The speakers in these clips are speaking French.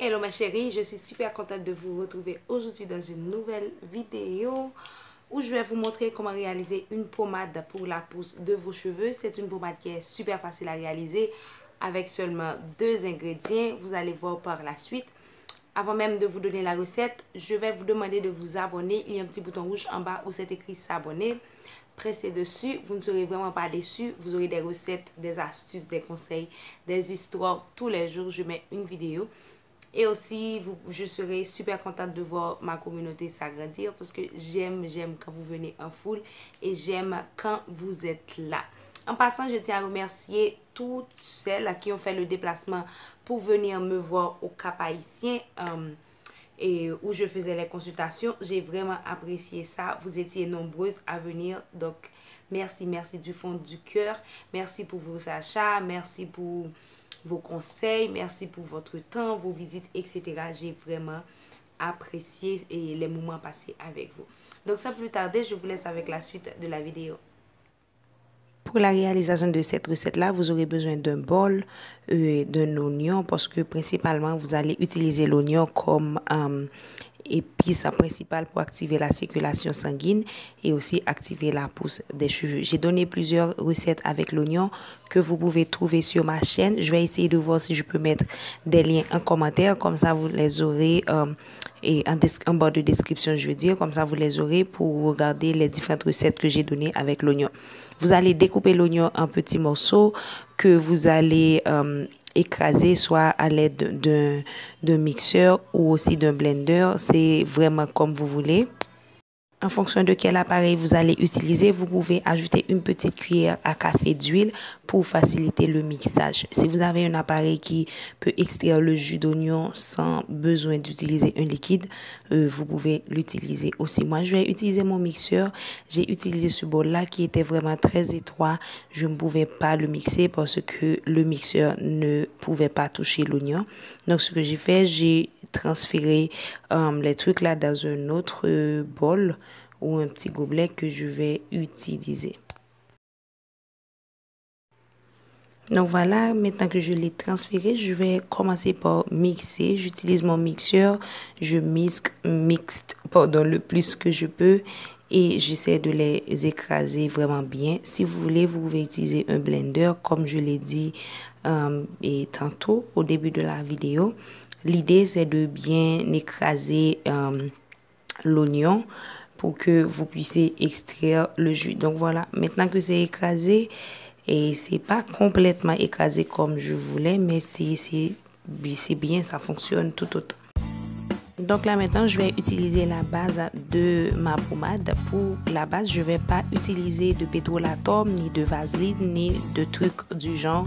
Hello ma chérie, je suis super contente de vous retrouver aujourd'hui dans une nouvelle vidéo où je vais vous montrer comment réaliser une pommade pour la pousse de vos cheveux. C'est une pommade qui est super facile à réaliser avec seulement 2 ingrédients. Vous allez voir par la suite. Avant même de vous donner la recette, je vais vous demander de vous abonner. Il y a un petit bouton rouge en bas où c'est écrit s'abonner. Pressez dessus, vous ne serez vraiment pas déçus. Vous aurez des recettes, des astuces, des conseils, des histoires. Tous les jours, je mets une vidéo. Et aussi, je serai super contente de voir ma communauté s'agrandir parce que j'aime quand vous venez en foule et j'aime quand vous êtes là. En passant, je tiens à remercier toutes celles qui ont fait le déplacement pour venir me voir au Cap Haïtien et où je faisais les consultations. J'ai vraiment apprécié ça. Vous étiez nombreuses à venir. Donc, merci du fond du cœur. Merci pour vos achats. Merci pour vos conseils, merci pour votre temps, vos visites, etc. J'ai vraiment apprécié les moments passés avec vous. Donc sans plus tarder, je vous laisse avec la suite de la vidéo. Pour la réalisation de cette recette-là, vous aurez besoin d'un bol, d'un oignon, parce que principalement, vous allez utiliser l'oignon comme épice principale pour activer la circulation sanguine et aussi activer la pousse des cheveux. J'ai donné plusieurs recettes avec l'oignon que vous pouvez trouver sur ma chaîne. Je vais essayer de voir si je peux mettre des liens en commentaire, comme ça vous les aurez et en bas de description, je veux dire, comme ça vous les aurez pour regarder les différentes recettes que j'ai données avec l'oignon. Vous allez découper l'oignon en petits morceaux que vous allez écraser soit à l'aide d'un mixeur ou aussi d'un blender. C'est vraiment comme vous voulez. En fonction de quel appareil vous allez utiliser, vous pouvez ajouter une petite cuillère à café d'huile pour faciliter le mixage. Si vous avez un appareil qui peut extraire le jus d'oignon sans besoin d'utiliser un liquide, vous pouvez l'utiliser aussi. Moi, je vais utiliser mon mixeur. J'ai utilisé ce bol-là qui était vraiment très étroit. Je ne pouvais pas le mixer parce que le mixeur ne pouvait pas toucher l'oignon. Donc, ce que j'ai fait, j'ai transféré les trucs là dans un autre bol ou un petit gobelet que je vais utiliser. Donc voilà, maintenant que je l'ai transféré, je vais commencer par mixer. J'utilise mon mixeur, je mixte le plus que je peux et j'essaie de les écraser vraiment bien. Si vous voulez, vous pouvez utiliser un blender comme je l'ai dit et tantôt au début de la vidéo. L'idée c'est de bien écraser l'oignon pour que vous puissiez extraire le jus. Donc voilà, maintenant que c'est écrasé, et c'est pas complètement écrasé comme je voulais, mais c'est bien, ça fonctionne tout autant. Donc là maintenant, je vais utiliser la base de ma pommade. Pour la base, je vais pas utiliser de pétrolatum, ni de vaseline, ni de trucs du genre,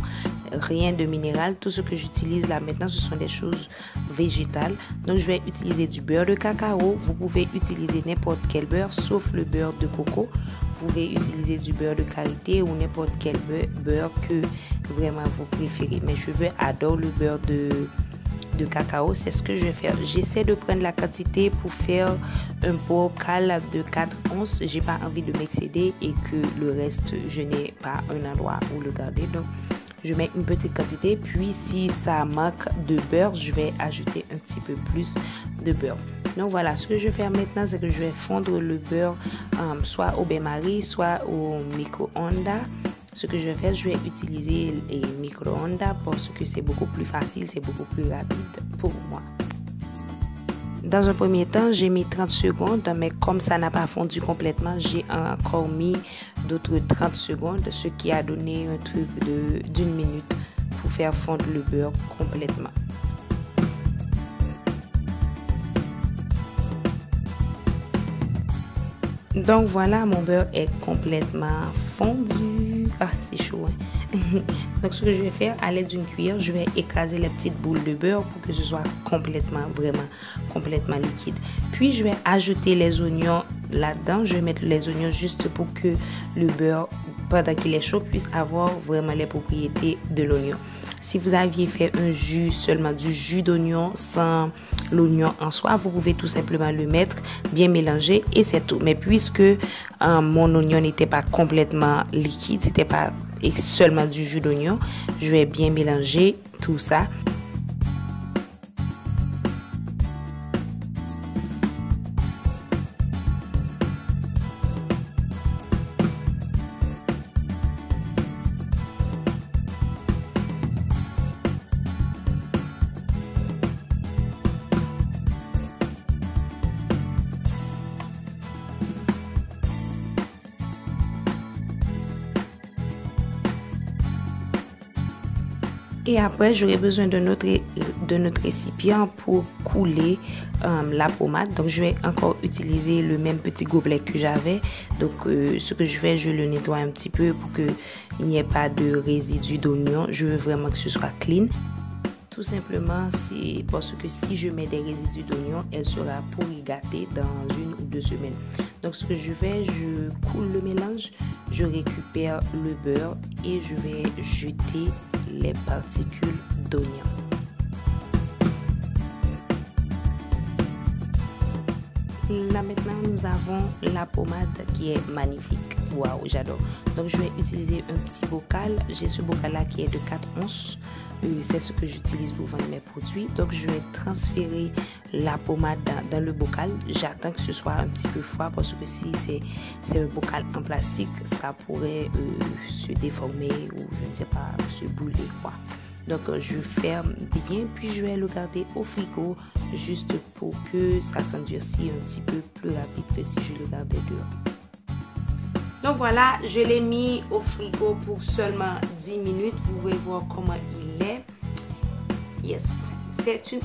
rien de minéral. Tout ce que j'utilise là maintenant, ce sont des choses végétales. Donc je vais utiliser du beurre de cacao. Vous pouvez utiliser n'importe quel beurre, sauf le beurre de coco. Vous pouvez utiliser du beurre de karité ou n'importe quel beurre que vraiment vous préférez. Mes cheveux adorent le beurre de cacao, c'est ce que je vais faire. J'essaie de prendre la quantité pour faire un bocal de 4 onces. J'ai pas envie de m'excéder et que le reste, je n'ai pas un endroit où le garder. Donc, je mets une petite quantité. Puis, si ça manque de beurre, je vais ajouter un petit peu plus de beurre. Donc, voilà. Ce que je vais faire maintenant, c'est que je vais fondre le beurre soit au bain-marie, soit au micro-ondes. Ce que je vais faire, je vais utiliser les micro-ondes parce que c'est beaucoup plus facile, c'est beaucoup plus rapide pour moi. Dans un premier temps, j'ai mis 30 secondes, mais comme ça n'a pas fondu complètement, j'ai encore mis d'autres 30 secondes, ce qui a donné un truc d'une minute pour faire fondre le beurre complètement. Donc voilà, mon beurre est complètement fondu. Ah, c'est chaud, hein? Donc ce que je vais faire, à l'aide d'une cuillère, je vais écraser les petites boules de beurre pour que ce soit vraiment complètement liquide. Puis je vais ajouter les oignons là-dedans. Je vais mettre les oignons juste pour que le beurre, pendant qu'il est chaud, puisse avoir vraiment les propriétés de l'oignon. Si vous aviez fait un jus, seulement du jus d'oignon sans l'oignon en soi, vous pouvez tout simplement le mettre, bien mélanger et c'est tout. Mais puisque mon oignon n'était pas complètement liquide, c'était pas seulement du jus d'oignon, je vais bien mélanger tout ça. Et après, j'aurai besoin de notre récipient pour couler la pommade. Donc, je vais encore utiliser le même petit gobelet que j'avais. Donc, ce que je fais, je le nettoie un petit peu pour qu'il n'y ait pas de résidus d'oignon. Je veux vraiment que ce soit clean. Tout simplement, c'est parce que si je mets des résidus d'oignon, elle sera pourrie gâtée dans 1 ou 2 semaines. Donc, ce que je fais, je coule le mélange, je récupère le beurre et je vais jeter les particules d'oignon. Là maintenant, nous avons la pommade qui est magnifique. Waouh, j'adore. Donc, je vais utiliser un petit bocal. J'ai ce bocal-là qui est de 4 onces. C'est ce que j'utilise pour vendre mes produits. Donc, je vais transférer la pommade dans le bocal. J'attends que ce soit un petit peu froid parce que si c'est un bocal en plastique, ça pourrait se déformer ou je ne sais pas, se brûler quoi. Donc, je ferme bien, puis je vais le garder au frigo juste pour que ça s'endurcisse un petit peu plus rapide que si je le gardais dehors. Donc voilà, je l'ai mis au frigo pour seulement 10 minutes. Vous pouvez voir comment il est. Yes,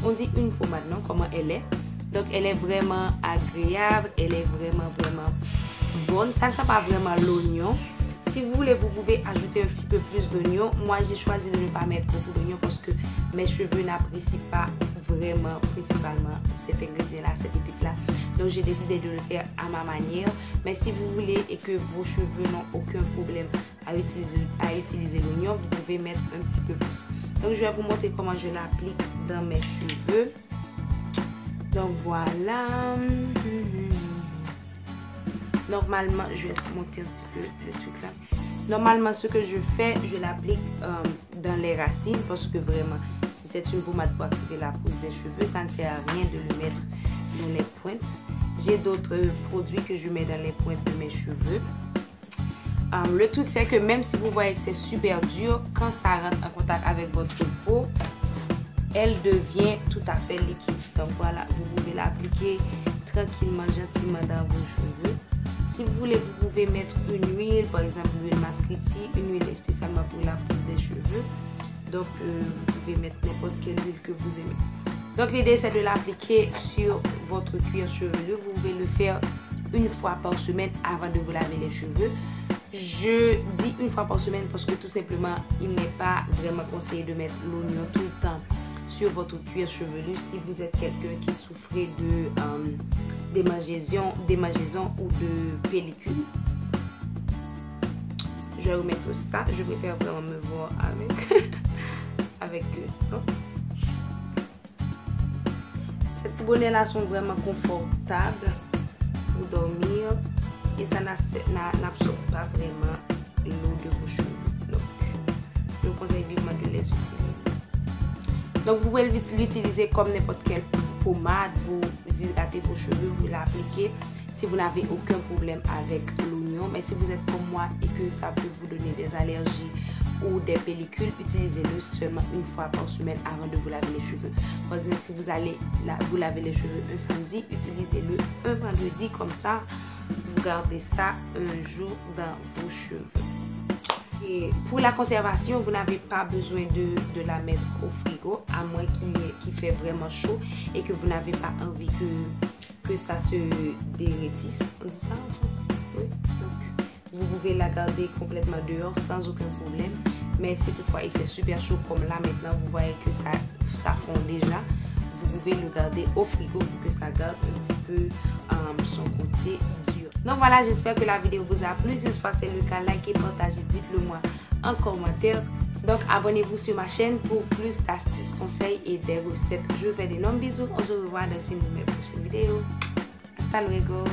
on dit une pommade, non? Comment elle est. Donc elle est vraiment agréable, elle est vraiment bonne. Ça ne sent pas vraiment l'oignon. Si vous voulez, vous pouvez ajouter un petit peu plus d'oignon. Moi, j'ai choisi de ne pas mettre beaucoup d'oignon parce que mes cheveux n'apprécient pas vraiment, principalement, cet ingrédient-là, cette épice-là. Donc, j'ai décidé de le faire à ma manière. Mais si vous voulez et que vos cheveux n'ont aucun problème à utiliser l'oignon, vous pouvez mettre un petit peu plus. Donc, je vais vous montrer comment je l'applique dans mes cheveux. Donc, voilà. Normalement, je vais monter un petit peu le truc là. Normalement, ce que je fais, je l'applique dans les racines parce que vraiment, si c'est une pommade pour activer la pousse des cheveux, ça ne sert à rien de le mettre dans les pointes. J'ai d'autres produits que je mets dans les pointes de mes cheveux. Le truc, c'est que même si vous voyez que c'est super dur, quand ça rentre en contact avec votre peau, elle devient tout à fait liquide. Donc voilà, vous pouvez l'appliquer tranquillement, gentiment dans vos cheveux. Si vous voulez, vous pouvez mettre une huile, par exemple l'huile Mascriti, une huile spécialement pour la pousse des cheveux. Donc, vous pouvez mettre n'importe quelle huile que vous aimez. Donc, l'idée, c'est de l'appliquer sur votre cuir chevelu. Vous pouvez le faire une fois par semaine avant de vous laver les cheveux. Je dis une fois par semaine parce que tout simplement, il n'est pas vraiment conseillé de mettre l'oignon tout le temps sur votre cuir chevelu si vous êtes quelqu'un qui souffrait de démangeaisons ou de pellicule. Je vais remettre ça. Je préfère vraiment me voir avec ça. Ces petits bonnets là sont vraiment confortables pour dormir et ça n'absorbe pas vraiment l'eau de vos cheveux. Donc, je vous conseille vivement de les utiliser. Donc, vous pouvez l'utiliser comme n'importe quelle pommade. Vous hydratez vos cheveux, vous l'appliquez si vous n'avez aucun problème avec l'oignon. Mais si vous êtes comme moi et que ça peut vous donner des allergies ou des pellicules, utilisez-le seulement une fois par semaine avant de vous laver les cheveux. Par exemple, si vous allez vous laver les cheveux un samedi, utilisez-le un vendredi. Comme ça, vous gardez ça un jour dans vos cheveux. Et pour la conservation, vous n'avez pas besoin de la mettre au frigo, à moins qu'il fait vraiment chaud et que vous n'avez pas envie que ça se dérêtisse. On dit ça en français? Oui. Donc, vous pouvez la garder complètement dehors sans aucun problème. Mais si toutefois il fait super chaud comme là maintenant, vous voyez que ça fond déjà, vous pouvez le garder au frigo pour que ça garde un petit peu son côté dur. Donc voilà, j'espère que la vidéo vous a plu. Si c'est le cas, likez, partagez, dites-le moi en commentaire. Donc abonnez-vous sur ma chaîne pour plus d'astuces, conseils et des recettes. Je vous fais d'énormes bisous. On se revoit dans une de mes prochaines vidéos. Hasta luego.